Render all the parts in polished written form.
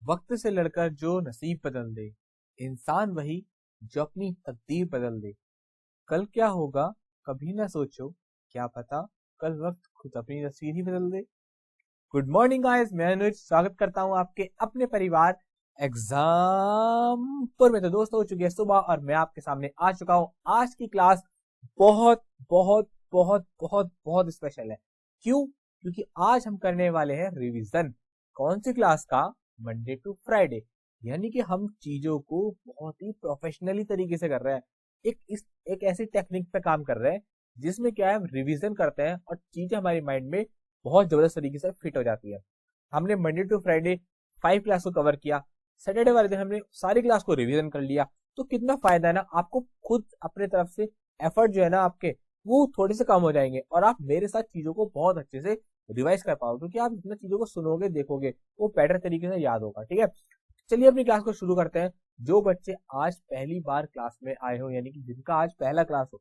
वक्त से लड़कर जो नसीब बदल दे, इंसान वही जो अपनी तकदीर बदल दे। कल क्या होगा कभी ना सोचो, क्या पता कल वक्त खुद अपनी तस्वीर ही बदल दे। गुड मॉर्निंग गाइस, मैं अनुज स्वागत करता हूं आपके अपने परिवार एग्जामपुर में। तो दोस्तों, हो चुकी है सुबह और मैं आपके सामने आ चुका हूं। आज की क्लास बहुत बहुत बहुत बहुत बहुत स्पेशल है। क्यों? क्योंकि आज हम करने वाले हैं रिवीजन। कौन सी क्लास का? Monday to Friday. यानी कि हम चीजों को बहुत ही प्रोफेशनली तरीके से कर रहे हैं। एक ऐसी टेक्निक पे काम कर रहे हैं जिसमें क्या है, हम रिवीजन करते हैं और चीजें हमारी माइंड में बहुत जबरदस्त तरीके से फिट हो जाती है। हमने मंडे टू फ्राइडे 5 क्लास को कवर किया। सैटरडे वाले दिन हमने सारी क्लास को रिवीजन कर लिया। तो कितना फायदा है ना, आपको खुद अपने तरफ से एफर्ट जो है ना आपके, वो थोड़े से कम हो जाएंगे और आप मेरे साथ चीजों को बहुत अच्छे से रिवाइज कर पाओगे। क्योंकि आप जितना चीजों को सुनोगे देखोगे वो बेटर तरीके से याद होगा। ठीक है, चलिए अपनी क्लास को शुरू करते हैं। जो बच्चे आज पहली बार क्लास में आए हो, यानी कि जिनका आज पहला क्लास हो,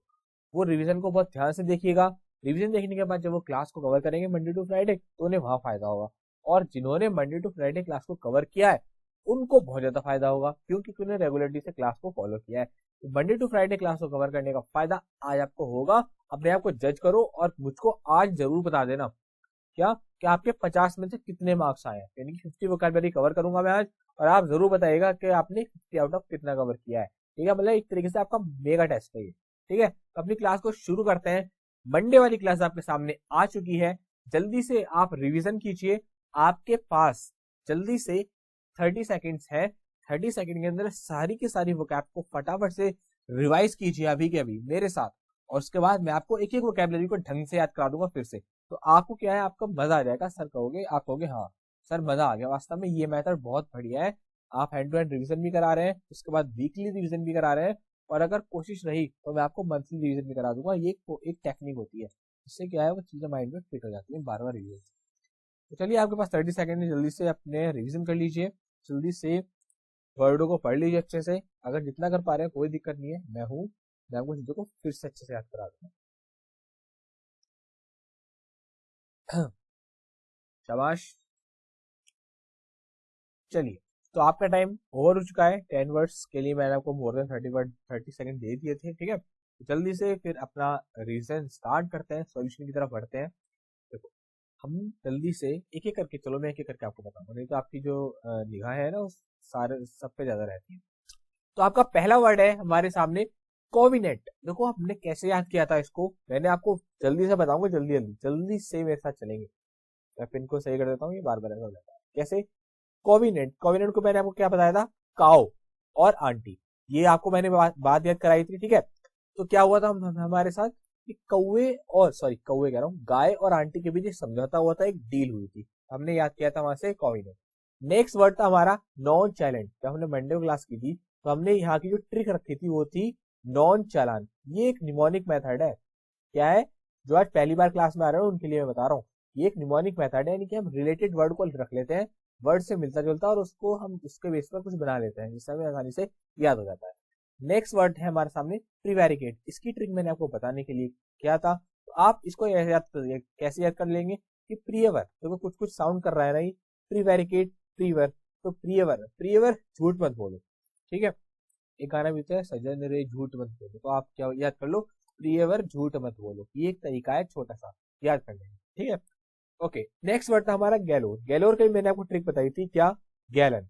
वो रिवीजन को बहुत ध्यान से देखिएगा। रिवीजन देखने के बाद जब वो क्लास को कवर करेंगे मंडे टू फ्राइडे, तो उन्हें वहां फायदा होगा। और जिन्होंने मंडे टू फ्राइडे क्लास को कवर किया है उनको बहुत ज्यादा फायदा होगा, क्योंकि उन्होंने रेगुलरली से क्लास को फॉलो किया है। तो मंडे टू फ्राइडे क्लास को कवर करने का फायदा आज आपको होगा। अपने आप को जज करो और मुझको आज जरूर बता देना क्या कि आपके 50 में से कितने मार्क्स आए हैं। यानी कि 50 वोकैबुलरी कवर करूंगा मैं आज, और आप जरूर बताइएगा कि आपने 50 आउट ऑफ कितना कवर किया है। ठीक है, मतलब एक तरीके से आपका मेगा टेस्ट है ये। ठीक है, तो अपनी क्लास को शुरू करते हैं। मंडे वाली क्लास आपके सामने आ चुकी है। जल्दी से आप रिवीजन कीजिए। आपके पास जल्दी से 30 सेकेंड्स है। 30 सेकेंड के अंदर सारी की सारी वोकैब को फटाफट से रिवाइज कीजिए अभी के अभी मेरे साथ। और उसके बाद मैं आपको एक एक वोकैबुलरी को ढंग से याद करा दूंगा फिर से। तो आपको क्या है, आपका मजा आ जाएगा। सर कहोगे, आप कहोगे हाँ सर मजा आ गया। वास्तव में ये मेथड बहुत बढ़िया है। आप हैंड टू हैंड रिवीजन भी करा रहे हैं, उसके बाद वीकली रिवीजन भी करा रहे हैं, और अगर कोशिश रही तो मैं आपको मंथली रिवीजन भी करा दूंगा। ये एक टेक्निक होती है, इससे क्या है वो चीजें माइंड में फिट हो जाती है बार बार रिवीजन। तो चलिए, आपके पास 30 सेकंड है, जल्दी से अपने रिवीजन कर लीजिए। जल्दी से वर्डों को पढ़ लीजिए अच्छे से। अगर जितना कर पा रहे हैं कोई दिक्कत नहीं है, मैं आपको चीजों को फिर से अच्छे से याद करा दूंगा। शाबाश। चलिए, तो आपका टाइम ओवर हो चुका है। 10 वर्ड्स के लिए मैंने आपको मोर देन 30 सेकंड दे दिए थे। ठीक है, तो जल्दी से फिर अपना रिवीजन स्टार्ट करते हैं, सॉल्यूशन की तरफ बढ़ते हैं। देखो, हम जल्दी से एक एक करके, चलो मैं एक एक करके आपको बताऊंगा, नहीं तो आपकी जो निगाह है ना वो सारे सब पे ज्यादा रहती है। तो आपका पहला वर्ड है हमारे सामने, कोविनेट। देखो हमने कैसे याद किया था इसको, मैंने आपको जल्दी से बताऊंगा। जल्दी जल्दी जल्दी से मेरे साथ चलेंगे। मैं पिन को सही कर देता हूँ, ये बार बार ऐसा हो जाता है। कैसे? कोविनेट। कोविनेट को मैंने आपको क्या बताया था? काओ और आंटी। ये आपको मैंने बात याद कराई थी। ठीक है, तो क्या हुआ था हमारे साथ कि कौवे कह रहा हूँ, गाय और आंटी के बीच एक समझौता हुआ था, एक डील हुई थी। हमने याद किया था वहां से कोविनेट। नेक्स्ट वर्ड था हमारा नॉन चैलेंज। जब हमने मंडे क्लास की थी तो हमने यहाँ की जो ट्रिक रखी थी वो थी नॉन चालान। ये एक निमोनिक मेथड है। क्या है? जो आज पहली बार क्लास में आ रहे हो उनके लिए मैं बता रहा हूँ, ये एक निमोनिक मेथड है। यानी कि हम रिलेटेड वर्ड को रख लेते हैं, वर्ड से मिलता जुलता, और उसको हम उसके बेस पर कुछ बना लेते हैं जिससे हमें आसानी से याद हो जाता है। नेक्स्ट वर्ड है हमारे सामने प्रीवेरिकेट। इसकी ट्रिक मैंने आपको बताने के लिए किया था, तो आप इसको कैसे याद कर लेंगे कि प्रियवर, देखो कुछ कुछ साउंड कर रहा है ना ये, प्रीवेरिकेट, प्रीवर। तो प्रियवर, प्रियवर झूठ मत बोलो। ठीक है, एक गाना भी होता है, सजन रे झूठ मत बोलो, तो आप क्या याद कर लो, प्रियवर झूठ मत बोलो। ये एक तरीका है छोटा सा याद करने का। ठीक है, ओके। नेक्स्ट वर्ड था हमारा गैलोर। गैलोर का मैंने आपको ट्रिक बताई थी, क्या? गैलन।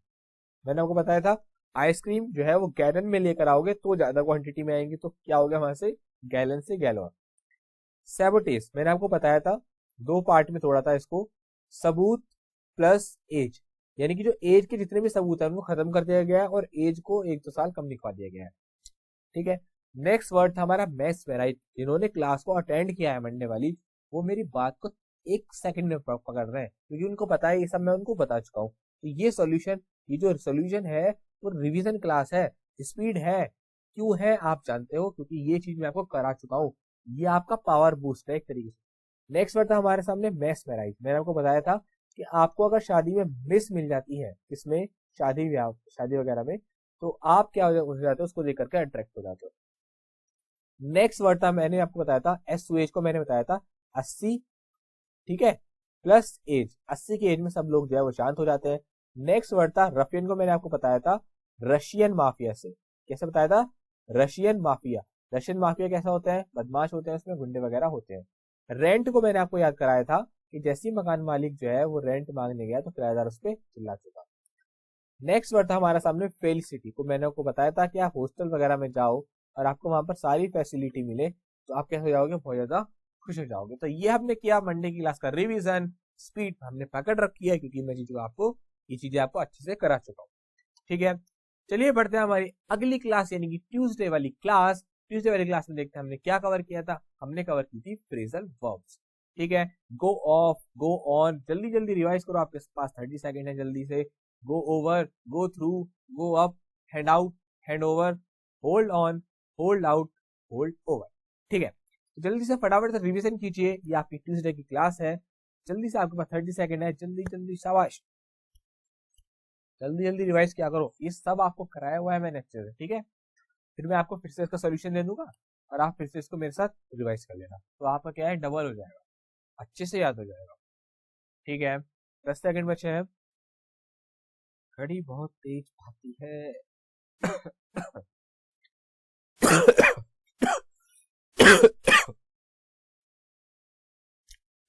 मैंने आपको बताया था आइसक्रीम जो है वो गैलन में लेकर आओगे तो ज्यादा क्वांटिटी में आएंगी, तो क्या हो गया वहां से, गैलन से गैलोर। सैबोटेज मैंने आपको बताया था, दो पार्ट में तोड़ा था इसको, सबूत प्लस एज। यानी कि जो एज के जितने भी सबूत है उनको खत्म कर दिया गया है और एज को 1-2 साल कम लिखवा दिया गया है। ठीक है, नेक्स्ट वर्ड था हमारा मेस्मेराइज। जिन्होंने क्लास को अटेंड किया है मंडे वाली, वो मेरी बात को 1 सेकंड में पकड़ रहे हैं, क्योंकि उनको पता है ये सब मैं उनको बता चुका हूँ। तो ये जो सोल्यूशन है वो रिवीजन क्लास है, स्पीड है। क्यों है आप जानते हो, क्योंकि ये चीज मैं आपको करा चुका हूँ। ये आपका पावर बूस्ट है एक तरीके से। नेक्स्ट वर्ड था हमारे सामने मेस्मेराइज। मैंने आपको बताया था कि आपको अगर शादी में मिस मिल जाती है, इसमें शादी वगैरह में, तो आप क्या हो जाते हो, उसको देख करके अट्रैक्ट हो जाते हो। नेक्स्ट वर्ड था, मैंने आपको बताया था एज को मैंने बताया था 80। ठीक है, प्लस एज। 80 की एज में सब लोग जो है वो शांत हो जाते हैं। नेक्स्ट वर्ड था रफियन, को मैंने आपको बताया था रशियन माफिया से। कैसे बताया था? Russian mafia. रशियन माफिया कैसा होता है? बदमाश होते हैं, उसमें गुंडे वगैरह होते हैं। रेंट को मैंने आपको याद कराया था कि जैसे ही मकान मालिक जो है वो रेंट मांगने गया तो किराएदार उस पर चिल्ला चुका। नेक्स्ट वर्ड था हमारा सामने फेलिसिटी, को मैंने आपको बताया था कि आप हॉस्टल वगैरह में जाओ और आपको वहां पर सारी फैसिलिटी मिले तो आप कैसे हो जाओगे? बहुत ज्यादा खुश हो जाओगे। तो ये हमने किया मंडे की क्लास का रिवीजन। स्पीड हमने पकड़ रखी है क्योंकि मैं चीजों आपको ये चीजें आपको अच्छे से करा चुका हूँ। ठीक है, चलिए बढ़ते हैं हमारी अगली क्लास यानी कि ट्यूसडे वाली क्लास। ट्यूसडे वाली क्लास में देखते हैं हमने क्या कवर किया था। हमने कवर की थी फ्रेजल वर्ब्स। ठीक है, गो ऑफ, गो ऑन, जल्दी जल्दी रिवाइज करो, आपके पास 30 सेकंड है जल्दी से। Go over, go through, go up, hand out, hand over, hold on, hold out, hold over. ठीक है, तो जल्दी से फटाफट से रिवीजन कीजिए, ये आपकी ट्यूसडे की क्लास है। जल्दी से, आपके पास 30 सेकंड है, जल्दी जल्दी, शाबाश, जल्दी जल्दी रिवाइज क्या करो। ये सब आपको कराया हुआ है मैंने अच्छे से। ठीक है, फिर मैं आपको फिर से इसका सोल्यूशन दे दूंगा और आप फिर से इसको मेरे साथ रिवाइज कर लेना, तो आपका क्या है, डबल हो जाएगा, अच्छे से याद हो जाएगा। ठीक है, 10 सेकंड बचे हैं। घड़ी बहुत तेज भागती है।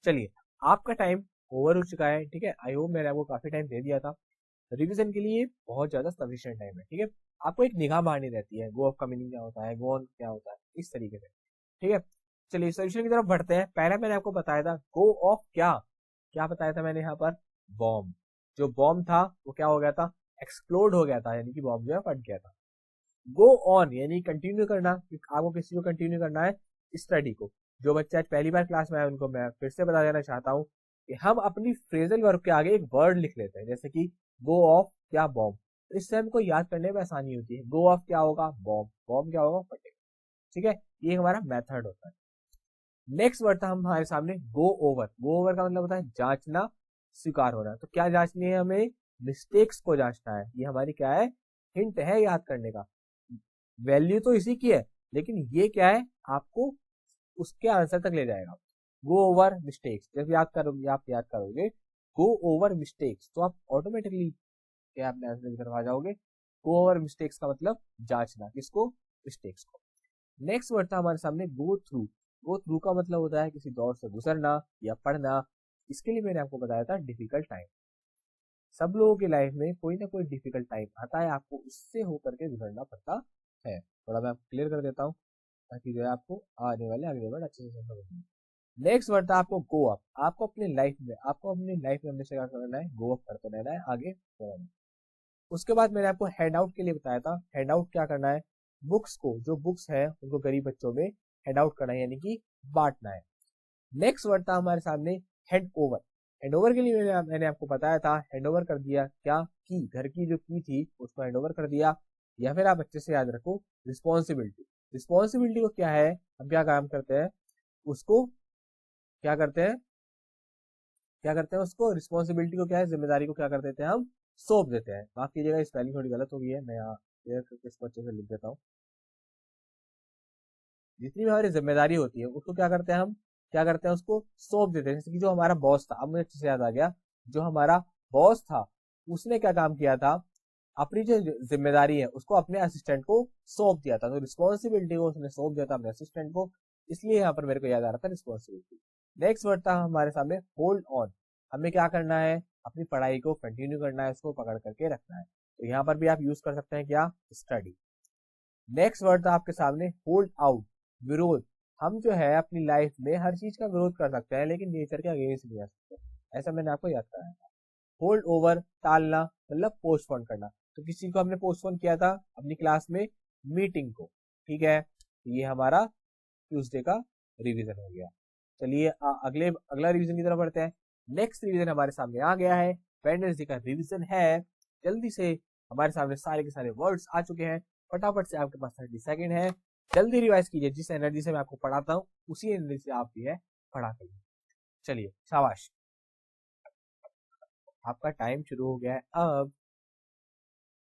चलिए, आपका टाइम ओवर हो चुका है। ठीक है, आई होप मैंने आपको काफी टाइम दे दिया था रिवीजन के लिए, बहुत ज्यादा सफिशिएंट टाइम है। ठीक है, आपको एक निगाह मारनी रहती है, गो ऑफ का मीनिंग क्या होता है, गो ऑन क्या होता है, इस तरीके से। ठीक है, चलिए सोल्यूशन की तरफ बढ़ते हैं। पहले मैंने आपको बताया था गो ऑफ, क्या क्या बताया था मैंने यहाँ पर? बॉम्ब। जो बॉम्ब था वो क्या हो गया था? एक्सप्लोड हो गया था, यानी कि बॉम्ब जो है फट गया था। गो ऑन यानी कंटिन्यू करना, आपको किसी को कंटिन्यू करना है स्टडी को। जो बच्चा आज पहली बार क्लास में आया उनको मैं फिर से बता देना चाहता हूँ कि हम अपनी फ्रेजल वर्ब के आगे एक वर्ड लिख लेते हैं, जैसे कि गो ऑफ क्या, बॉम्ब। तो इससे हमको याद करने में आसानी होती है। गो ऑफ क्या होगा? बॉम्ब। बॉम्ब क्या होगा? फटेगा। ठीक है, ये हमारा मेथड होता है। नेक्स्ट वर्ड था हमारे सामने गो ओवर। गो ओवर का मतलब होता है जांचना, स्वीकार होना। तो क्या जांचनी है हमें? मिस्टेक्स को जांचना है। ये हमारी क्या है? हिंट है याद करने का। वैल्यू तो इसी की है, लेकिन ये क्या है, आपको उसके आंसर तक ले जाएगा। गो ओवर मिस्टेक्स, जब याद करोगे, आप याद करोगे गो ओवर मिस्टेक्स तो आप ऑटोमेटिकली क्या अपने आंसर की तरफ आ जाओगे। गो ओवर मिस्टेक्स का मतलब जांचना, किसको? मिस्टेक्स को। नेक्स्ट वर्ड था हमारे सामने गो थ्रू। गो थ्रू का मतलब होता है किसी दौर से गुजरना या पढ़ना। इसके लिए मैंने आपको बताया था डिफिकल्ट टाइम। सब लोगों की लाइफ में कोई ना कोई डिफिकल्ट टाइम आता है, आपको उससे होकर के गुजरना पड़ता है। थोड़ा मैं आपको क्लियर कर देता हूँ ताकि जो है आपको आने वाले अगले वर्ड अच्छे से समझ में। नेक्स्ट वर्ड था आपको गो अप। आपको अपनी लाइफ में हमेशा क्या करना है? गो अप करते रहना है, आगे बढ़ना है। उसके बाद मैंने आपको हैंड आउट के लिए बताया था। हैंड आउट क्या करना है? बुक्स को, जो बुक्स है उनको गरीब बच्चों में हैंड आउट करना है, यानी कि बांटना है। नेक्स्ट वर्ड था हमारे सामने हैंड ओवर। हैंड ओवर के लिए मैंने आपको बताया था, हैंड ओवर कर दिया क्या? की, घर की जो की थी उसको हैंड ओवर कर दिया। या फिर आप अच्छे से याद रखो, रिस्पॉन्सिबिलिटी। रिस्पॉन्सिबिलिटी को क्या है, हम क्या काम करते हैं उसको, क्या करते हैं, क्या करते हैं उसको, रिस्पॉन्सिबिलिटी को क्या है, जिम्मेदारी को क्या कर देते हैं, हम सौंप देते हैं। माफ कीजिएगा, स्पेलिंग थोड़ी गलत हो गई है, मैं यहाँ क्लियर करके इसको अच्छे से लिख देता हूँ। जितनी भी हमारी जिम्मेदारी होती है उसको क्या करते हैं हम, क्या करते हैं उसको सौंप देते हैं। जैसे कि जो हमारा बॉस था, अब मुझे अच्छे से याद आ गया, जो हमारा बॉस था उसने क्या काम किया था, अपनी जो जिम्मेदारी है उसको अपने असिस्टेंट को सौंप दिया था। तो रिस्पॉन्सिबिलिटी को उसने सौंप दिया था अपने असिस्टेंट को, इसलिए यहाँ पर मेरे को याद आ रहा था रिस्पॉन्सिबिलिटी। नेक्स्ट वर्ड था हमारे सामने होल्ड ऑन। हमें क्या करना है, अपनी पढ़ाई को कंटिन्यू करना है, उसको पकड़ करके रखना है। तो यहाँ पर भी आप यूज कर सकते हैं क्या, स्टडी। नेक्स्ट वर्ड था आपके सामने होल्ड आउट, विरोध। हम जो है अपनी लाइफ में हर चीज का विरोध कर सकते हैं लेकिन नेचर के अगेंस्ट नहीं जा सकते, ऐसा मैंने आपको याद कराया था। होल्ड ओवर, टालना, मतलब पोस्टपोन करना। तो किसी को हमने पोस्टपोन किया था अपनी क्लास में, मीटिंग को। ठीक है, ये हमारा ट्यूसडे का रिवीजन हो गया। चलिए अगला रिवीजन की तरफ बढ़ते हैं। नेक्स्ट रिवीजन हमारे सामने आ गया है, वेडनेसडे का रिवीजन है। जल्दी से, हमारे सामने सारे के सारे वर्ड्स आ चुके हैं। फटाफट से, आपके पास 30 सेकंड है, जल्दी रिवाइज कीजिए। जिस एनर्जी से मैं आपको पढ़ाता हूँ उसी एनर्जी से आप भी है पढ़ा करिए। चलिए शाबाश, आपका टाइम शुरू हो गया है अब।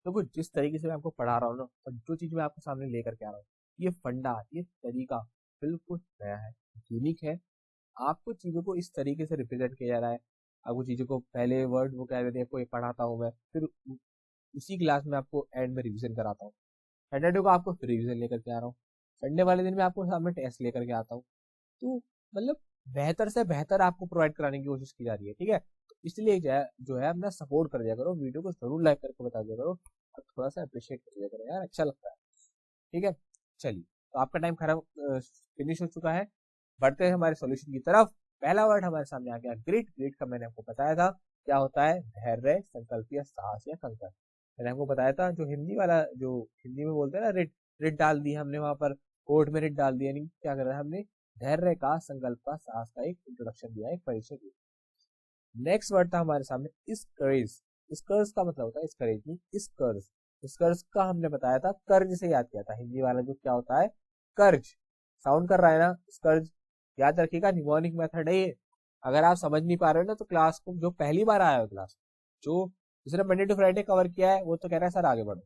देखो, जिस तरीके से मैं आपको पढ़ा रहा हूँ ना, और जो चीज मैं आपको सामने लेकर के आ रहा हूँ, ये फंडा, ये तरीका बिल्कुल नया है, यूनिक है। आपको चीजों को इस तरीके से रिप्रेजेंट किया जा रहा है आपको चीज़ों को पहले वर्ड वो कह देते हैं, आपको ये पढ़ाता हूँ मैं, फिर उसी क्लास में आपको एंड में रिवीजन कराता हूँ। सैटरडे को आपको फिर रिवीजन लेकर के आ रहा हूँ, संडे वाले दिन में आपको सामने टेस्ट लेकर के आता हूँ। तो मतलब बेहतर से बेहतर आपको प्रोवाइड कराने की कोशिश की जा रही है, ठीक है। तो इसलिए जो है अपना सपोर्ट कर दिया करो, वीडियो को जरूर लाइक करके बता दिया करो और थोड़ा सा अप्रिशिएट कर दिया करो यार, अच्छा लगता है, ठीक है। चलिए, तो आपका टाइम खराब फिनिश हो चुका है, बढ़ते हैं हमारे सॉल्यूशन की तरफ। पहला वर्ड हमारे सामने आ गया ग्रिट। ग्रिट का मैंने आपको बताया था क्या होता है, धैर्य, संकल्प या साहस या कंकर। मैंने आपको बताया था जो हिंदी वाला, जो हिंदी में बोलते हैं ना रिट, रिट डाल दी हमने वहां पर, कोर्ट में रिट डाल दिया, यानी क्या कर रहा है हमने, धैर्य का, संकल्प का, साहस का एक इंट्रोडक्शन दिया, एक परिचय दिया। नेक्स्ट वर्ड था हमारे सामने स्कर्ज। स्कर्ज का मतलब होता है स्करेज नहीं, स्कर्ज। स्कर्ज का हमने बताया था कर्ज से याद किया था, हिंदी वाला जो क्या होता है, कर्ज साउंड कर रहा है ना, स्कर्ज। याद रखिएगा, निमोनिक मेथड है ये। अगर आप समझ नहीं पा रहे हो ना, तो क्लास को जो पहली बार आया हो क्लास, जो जिसने मंडे टू फ्राइडे कवर किया है, वो तो कह रहा है सर आगे बढ़ो,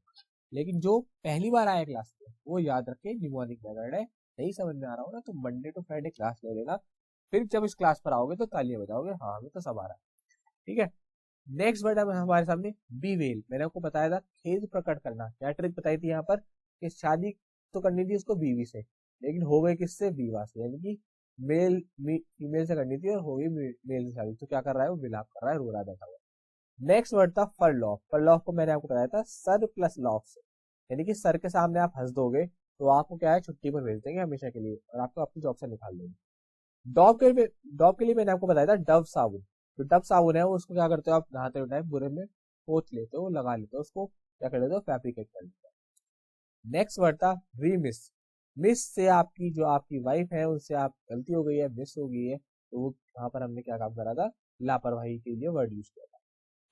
लेकिन जो पहली बार आया क्लास में, वो याद रखे निमोनिक मेथड है। नहीं समझ में आ रहा हो ना, तो मंडे टू फ्राइडे क्लास ले लेना, फिर जब इस क्लास पर आओगे तो तालियां बजाओगे, हाँ हमें तो सब आ रहा है, ठीक है। नेक्स्ट वर्ड है हमारे सामने बीवेल। मैंने आपको बताया था खेद प्रकट करना, क्या ट्रिक बताई थी यहाँ पर, कि शादी तो करनी थी उसको बीवी से, लेकिन हो गई किससे, विवाह से, यानी कि मेल फीमेल से करनी थी और हो गई मेल से शादी, तो क्या कर रहा है वो, विलाप कर रहा है, रो रहा बैठा हुआ। नेक्स्ट वर्ड था फरलॉफ। फरलॉफ को मैंने आपको बताया था सर प्लस लॉफ से, यानी कि सर के सामने आप हंस दोगे तो आपको क्या है, छुट्टी पर भेज देंगे हमेशा के लिए और आपको अपनी जॉब से निकाल देंगे। डॉब के लिए मैंने आपको बताया था डव साबुन। जो डव साबुन है वो, उसको क्या करते हो आप, नहाते हुए टाइम बुरे में पोंछ लेते हो, लगा लेते हो उसको, क्या कर लेते हो, फैब्रिकेट कर लेते हो। नेक्स्ट वर्ड था रीमिस। मिस से आपकी जो आपकी वाइफ है उनसे आप गलती हो गई है, मिस हो गई है, तो वो वहां पर हमने क्या काम करा था, लापरवाही के लिए वर्ड यूज किया था।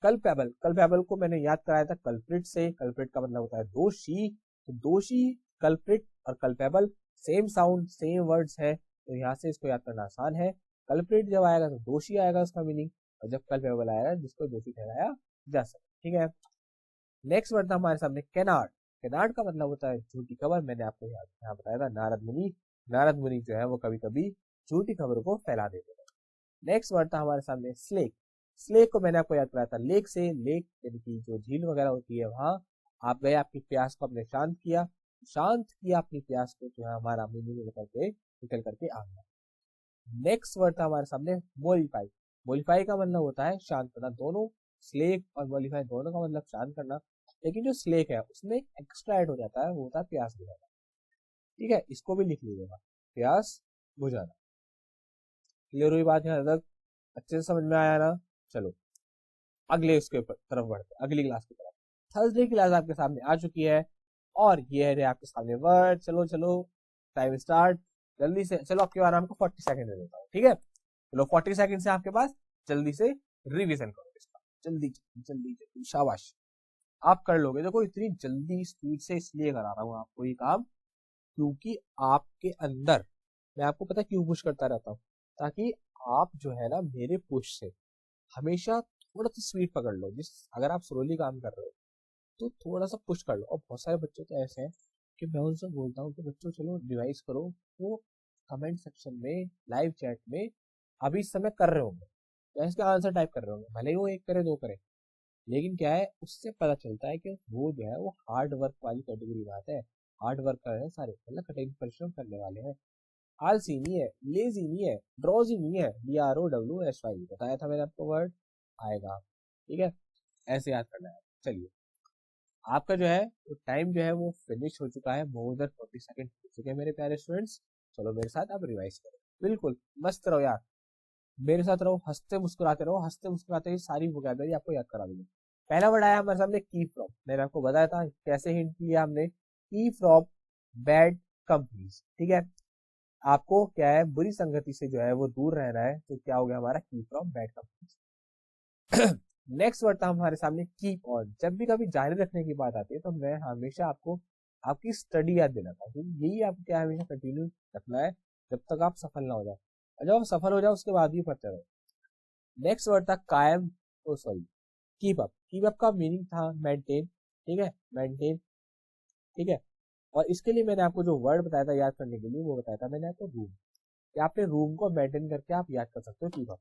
कल्पेबल। कल्पेबल को मैंने याद कराया था कल्प्रिट से। कल्प्रिट का मतलब होता है दोषी, तो दोषी, कल्प्रिट और culpable same sound same words है, तो यहाँ से इसको याद करना आसान है। कल्प्रिट जब आएगा तो दोषी आएगा उसका मीनिंग, और जब कल्पेबल आएगा जिसको दोषी ठहराया जा सके, ठीक है। नेक्स्ट वर्ड था हमारे सामने केनार्ड। केनार्ड का मतलब होता है झूठी खबर। मैंने आपको यहाँ बताया था नारद मुनि। नारद मुनि जो है वो कभी कभी झूठी खबरों को फैला देते हैं। नेक्स्ट वर्ड था हमारे सामने स्लेक। स्लेक को मैंने आपको याद कराया था लेक से। लेक यानी कि जो झील वगैरह होती है, वहां आप गए, आपकी प्यास को आपने शांत किया अपनी प्यास को, जो है हमारा मीनिंग निकल करके आ गया। नेक्स्ट वर्ड था हमारे सामने मोलिफाई। मोलिफाई का मतलब होता है शांत करना। दोनों स्लेक और मोलिफाई दोनों का मतलब शांत करना, लेकिन जो स्लेक है उसमें एक्स्ट्रा ऐड हो जाता है, वो होता है प्यास बुझाना, ठीक है। इसको भी लिख लीजिएगा, प्यास बुझाना। क्लियर हुई बात यहाँ तक, अच्छे से समझ में आया ना। चलो अगले उसके तरफ बढ़ते हैं, अगली क्लास की तरफ। थर्सडे की क्लास आपके सामने आ चुकी है और ये है आपके सामने वर्ड। चलो चलो, टाइम स्टार्ट, जल्दी से चलो। आपके बारे में आपको 40 सेकंड दे देता हूँ, ठीक है। चलो 40 सेकंड से आपके पास, जल्दी से रिवीजन करो इसका, जल्दी जल्दी जल्दी जल्दी, शाबाश, आप कर लोगे। देखो इतनी जल्दी स्पीड से इसलिए करा रहा हूँ आपको ये काम, क्योंकि आपके अंदर, मैं आपको पता क्यों पुश करता रहता हूँ, ताकि आप जो है ना मेरे पुश से हमेशा थोड़ा सा स्पीड पकड़ लो। जिस अगर आप स्लोली काम कर रहे हो तो थोड़ा सा पुश कर लो। और बहुत सारे बच्चे तो ऐसे हैं कि मैं उनसे बोलता हूँ कि बच्चों चलो रिवाइज करो, वो कमेंट सेक्शन में, लाइव चैट में अभी इस समय कर रहे होंगे या इसका आंसर टाइप कर रहे होंगे, भले ही वो एक करे दो करे, लेकिन क्या है उससे पता चलता है कि वो जो है वो हार्ड वर्क वाली कैटेगरी बात है। हार्ड वर्क कर रहे हैं सारे, मतलब कठिन परिश्रम करने वाले हैं, आलसी नहीं है, लेजी नहीं है, ड्रॉजी नहीं है, DROWSY बताया था मैंने आपको वर्ड आएगा, ठीक है। ऐसे याद करना है। चलिए, आपका जो है वो टाइम जो है वो फिनिश हो चुका है, मोर देन 40 सेकंड हो चुके हैं मेरे प्यारे स्टूडेंट्स। चलो मेरे साथ अब रिवाइज करो, बिल्कुल मस्त रहो यार, मेरे साथ रहो, हंसते मुस्कुराते रहो, हंसते मुस्कुराते ही सारी वोकैबुलरी आपको याद करा दूंगा। पहला वर्ड आया हमारे सामने की फ्रॉम। मैंने आपको बताया था कैसे हिंट किया हमने, की फ्रॉम बैड कंपनीज, ठीक है। आपको क्या है, बुरी संगति से जो है वो दूर रहना है, तो क्या हो गया हमारा, की from bad companies. Next word था हमारे सामने कीप ऑन। जब भी कभी जारी रखने की बात आती है तो मैं हमेशा आपको आपकी स्टडी याद दिलाता हूँ, यही आपको क्या हमेशा कंटिन्यू रखना है जब तक आप सफल ना हो जाए, और जब आप सफल हो जाओ उसके बाद भी पढ़ते रहो। नेक्स्ट वर्ड था कायम, oh sorry, keep up. Keep up का मीनिंग था मेंटेन, ठीक है, मेंटेन, ठीक है। और इसके लिए मैंने आपको जो वर्ड बताया था याद करने के लिए, वो बताया था मैंने आपको रूम, कि आपने रूम को मेंटेन करके आप याद कर सकते हो कीप अप।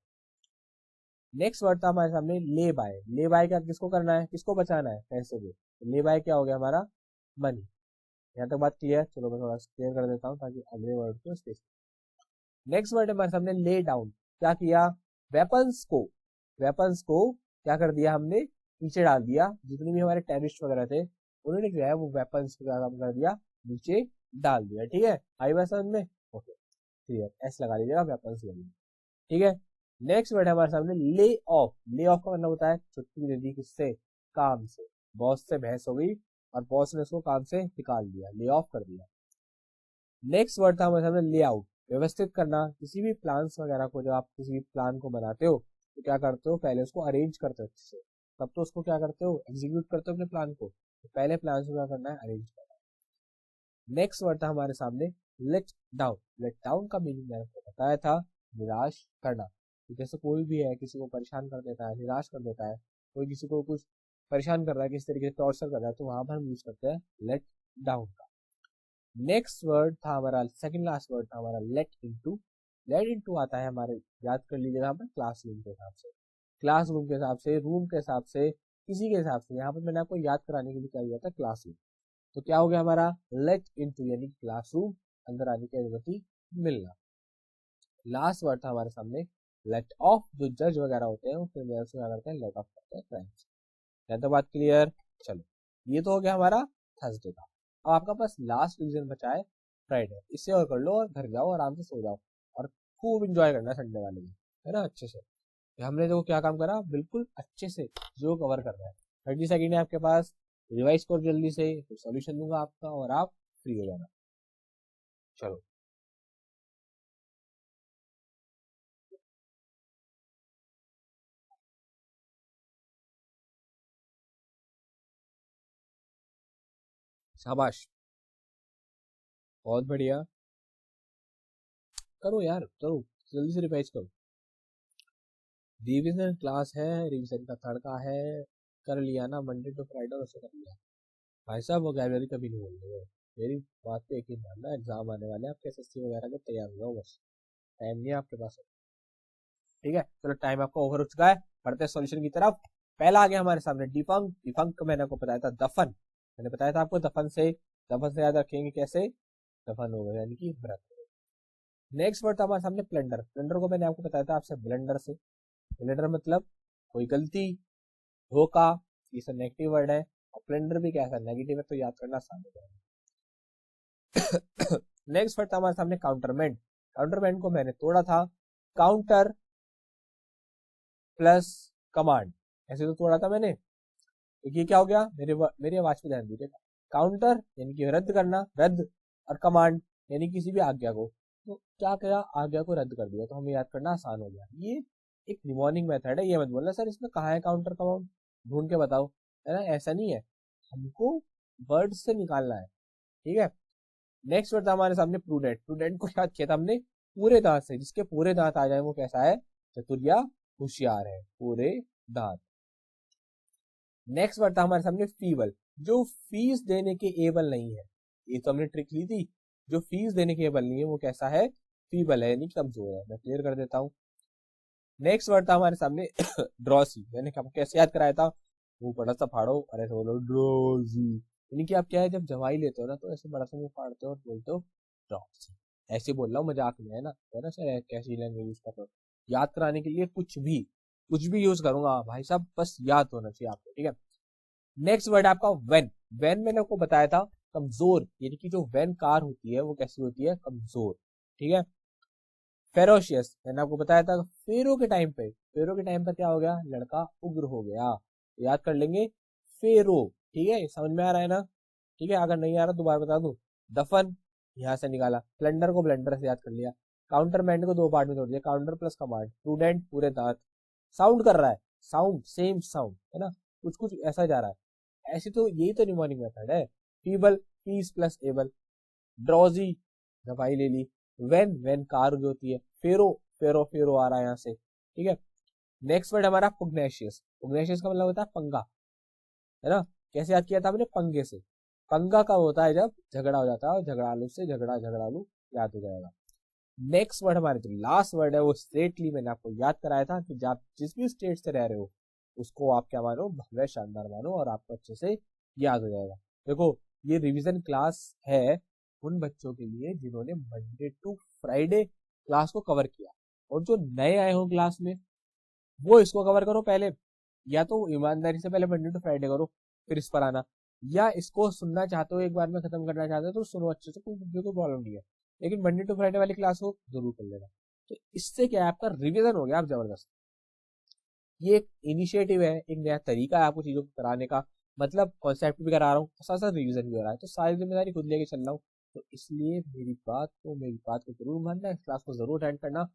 नेक्स्ट वर्ड था हमारे सामने ले बाय। ले बाय क्या किसको करना है, किसको बचाना है पैसे को, ले बाय क्या हो गया हमारा, मनी। यहाँ तक बात क्लियर। चलो मैं थोड़ा क्लियर कर देता हूँ ताकि अगले वर्ड को स्पेस। नेक्स्ट वर्ड है हमारे सामने ले डाउन। क्या किया, वेपन्स को, वेपन्स को क्या कर दिया हमने, नीचे डाल दिया। जितने भी हमारे टेररिस्ट वगैरह थे उन्होंने क्या है वो वेपन्स को क्या काम कर दिया, नीचे डाल दिया। ठीक है, आई बात समझ में, ओके क्लियर, एस लगा लीजिएगा वेपन्स के लिए। ठीक है, नेक्स्ट वर्ड है हमारे सामने ले ऑफ। ले ऑफ का मतलब होता है छुट्टी दे दी, किससे, काम से। बॉस से बहस हो गई और बॉस ने उसको काम से निकाल दिया, ले ऑफ कर दिया। नेक्स्ट वर्ड था हमारे सामने ले आउट। व्यवस्थित करना, किसी भी प्लान्स वगैरह को, जब आप किसी भी प्लान को बनाते हो तो क्या करते हो, पहले उसको अरेंज करते हो अच्छे से, तब तो उसको क्या करते हो, एग्जीक्यूट करते हो अपने प्लान को। तो पहले प्लान को क्या करना है, अरेंज करना है। नेक्स्ट वर्ड था हमारे सामने लेट डाउन। लेट डाउन का मीनिंग मैंने आपको बताया था, निराश करना। तो जैसे कोई भी है किसी को परेशान कर देता है, निराश कर देता है, कोई किसी को कुछ परेशान कर रहा है, किस तरीके से टॉर्चर कर रहा है, तो वहां पर हम यूज करते हैं लेट डाउन का। नेक्स्ट वर्ड था हमारा, सेकंड लास्ट वर्ड था हमारा लेट इनटू। लेट इनटू आता है हमारे, याद कर लीजिएगा यहाँ पर, क्लासरूम के हिसाब से, क्लासरूम के हिसाब से, रूम के हिसाब से, किसी के हिसाब से। यहाँ पर मैंने आपको याद कराने के लिए क्या दिया था, क्लासरूम। तो क्या हो गया हमारा, लेट इनटू यानी क्लासरूम, अंदर आने की अनुमति मिलना। लास्ट वर्ड था हमारे सामने लेट ऑफ। जो जज वगैरह होते हैं वो क्रिमिनल से क्या करते हैं, लेट ऑफ करते हैं क्राइम्स। क्या तो बात क्लियर। चलो ये तो हो गया हमारा थर्सडे का। अब आपका पास लास्ट रिवीजन बचा है फ्राइडे। इससे और कर लो और घर जाओ आराम से सो जाओ और खूब इंजॉय करना संडे वाले दिन, है ना, अच्छे से। हमने जो क्या काम करा, बिल्कुल अच्छे से जो कवर कर रहा है। 30 सेकेंड है आपके पास, रिवाइज करो जल्दी से, फिर सॉल्यूशन दूंगा आपका और आप फ्री हो जाना। चलो शाबाश, बहुत बढ़िया, करो यार करो, जल्दी से रिवाइज करो। रिवीजन क्लास है, रिवीजन का तड़का है, कर लिया ना मंडे टू फ्राइडे, उससे कर लिया। भाई साहब वोकैबुलरी कभी नहीं बोल रहे हो, मेरी बात पे यकीन मानना। एग्जाम आने वाले हैं आपके, एसएससी वगैरह के, तैयार हो जाओ बस, टाइम नहीं है आपके पास। ठीक है, चलो टाइम आपका ओवर हो चुका है, बढ़ते हैं सॉल्यूशन की तरफ। पहला आ गया हमारे सामने डिफंक। डिफंक मैंने आपको बताया था दफन, मैंने बताया था आपको दफन से, दफन से याद रखेंगे कैसे, दफन हो गया यानी कि व्रत। नेक्स्ट वर्ड था हमारे सामने प्लंडर। प्लंडर को मैंने आपको बताया था आपसे ब्लंडर से। ब्लंडर मतलब कोई गलती, धोखा, ये सब नेगेटिव वर्ड है। और प्लंडर भी क्या है, नेगेटिव है, तो याद करना आसान हो जाएगा। नेक्स्ट वर्ड था हमारे सामने काउंटरमेंट। काउंटरमेंट को मैंने तोड़ा था, काउंटर प्लस कमांड, ऐसे तो तोड़ा था मैंने। तो ये क्या हो गया, मेरी आवाज पे ध्यान दीजिएगा। काउंटर यानी कि रद्द करना, रद्द, और कमांड यानी किसी भी आज्ञा को। तो क्या किया, आज्ञा को रद्द कर दिया, तो हमें याद करना आसान हो गया। ये एक निमोनिक मेथड है, ये मत बोलना सर इसमें कहाँ है काउंटर कमांड, ढूंढ के बताओ, है ना, ऐसा नहीं है, हमको वर्ड से निकालना है। ठीक है, नेक्स्ट वर्ड था हमारे सामने प्रूडेंट। प्रूडेंट को याद किया था हमने पूरे दांत से, जिसके पूरे दांत आ जाए वो कैसा है, चतुर या होशियार है, पूरे दांत। नेक्स्ट वर्ड था हमारे सामने फीबल। जो फीस देने के एबल नहीं है, ये तो हमने ट्रिक ली थी, जो फीस देने के एबल नहीं है वो कैसा है, फीबल है यानी कमजोर है। मैं क्लियर कर देता हूँ। नेक्स्ट वर्ड था हमारे सामने ड्रॉसी। मैंने कैसे याद कराया था, वो बड़ा सा फाड़ो और ऐसे बोलो ड्रॉसी, यानी कि आप क्या है, जब जवाई लेते हो ना तो ऐसे बड़ा सा मुंह फाड़ते हो और बोलते हो ड्रॉसी। ऐसे बोल रहा हूँ मजाक में, है ना सर, कैसी लैंग्वेज यूज कर रहे हो। याद कराने के लिए कुछ भी यूज करूंगा भाई साहब, बस याद होना चाहिए आपको। ठीक है, नेक्स्ट वर्ड आपका वेन। वेन मैंने आपको बताया था कमजोर, यानी कि जो वेन कार होती है वो कैसी होती है, कमजोर। ठीक है, फेरोशियस मैंने आपको बताया था फेरो के टाइम पे, फेरो के टाइम पर क्या हो गया, लड़का उग्र हो गया, याद कर लेंगे फेरो। ठीक है, समझ में आ रहा है ना। ठीक है, अगर नहीं आ रहा दोबारा बता दूं। दफन यहां से निकाला, प्लंडर को ब्लेंडर से याद कर लिया, काउंटरमैंड को दो पार्ट में तोड़ दिया, काउंटर प्लस कमांड, प्रूडेंट पूरे दांत, साउंड कर रहा है, साउंड सेम साउंड, है ना, कुछ कुछ ऐसा जा रहा है। ऐसे तो यही तो निमोनिक मेथड है। Feeble piece plus able, drowsy दवाई ले ली, वेन वेन कार जो होती है, फेरो फेरो फेरो आ रहा है यहाँ से। ठीक है, नेक्स्ट वर्ड हमारा पुग्नेशियस। पुग्नेशियस का मतलब होता है पंगा, है ना। कैसे याद किया था हमने, पंगे से। पंगा कब होता है, जब झगड़ा हो जाता है, और झगड़ालू से झगड़ालू याद हो जाएगा। नेक्स्ट वर्ड हमारे जो लास्ट वर्ड है वो स्ट्रेटली, मैंने आपको याद कराया था कि आप जिस भी स्टेट से रह रहे हो उसको आप क्या मानो, भव्य शानदार मानो, और आपको अच्छे से याद हो जाएगा। देखो ये रिवीजन क्लास है उन बच्चों के लिए जिन्होंने मंडे टू फ्राइडे क्लास को कवर किया, और जो नए आए हो क्लास में वो इसको कवर करो पहले, या तो ईमानदारी से पहले मंडे टू फ्राइडे करो फिर इस पर आना, या इसको सुनना चाहते हो एक बार में खत्म करना चाहते हो तो सुनो अच्छे से, कोई प्रॉब्लम नहीं है, लेकिन मंडे टू फ्राइडे वाली क्लास को जरूर कर लेना। तो इससे क्या है, आपका रिवीजन हो गया आप जबरदस्त। ये एक इनिशिएटिव है, एक नया तरीका है आपको चीजों को कराने का, मतलब कॉन्सेप्ट भी करा रहा हूँ साथ साथ रिवीजन भी हो रहा है, तो सारी जिम्मेदारी खुद लेके चल रहा हूँ। तो इसलिए मेरी बात को जरूर मानना, इस क्लास को जरूर अटेंड करना,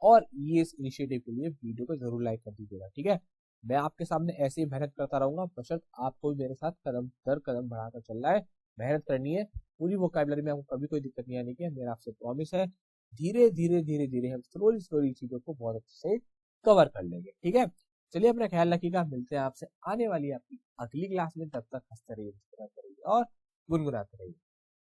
और ये इस इनिशिएटिव के लिए वीडियो को जरूर लाइक कर दीजिएगा, ठीक है। मैं आपके सामने ऐसे ही मेहनत करता रहूंगा, बशर्त आपको भी मेरे साथ कदम दर कदम बढ़ाता चल रहा है, मेहनत करनी है, पूरी वोकैबुलरी में आपको कभी कोई दिक्कत नहीं आने की है, मेरा आपसे प्रॉमिस है। धीरे धीरे धीरे धीरे हम स्लोली स्लोली चीजों को बहुत अच्छे से कवर कर लेंगे, ठीक है। चलिए अपना ख्याल रखिएगा, मिलते हैं आपसे आने वाली आपकी अगली क्लास में, तब तक हंसते रहिए, मुस्कुराते रहिए और गुनगुनाते रहिए।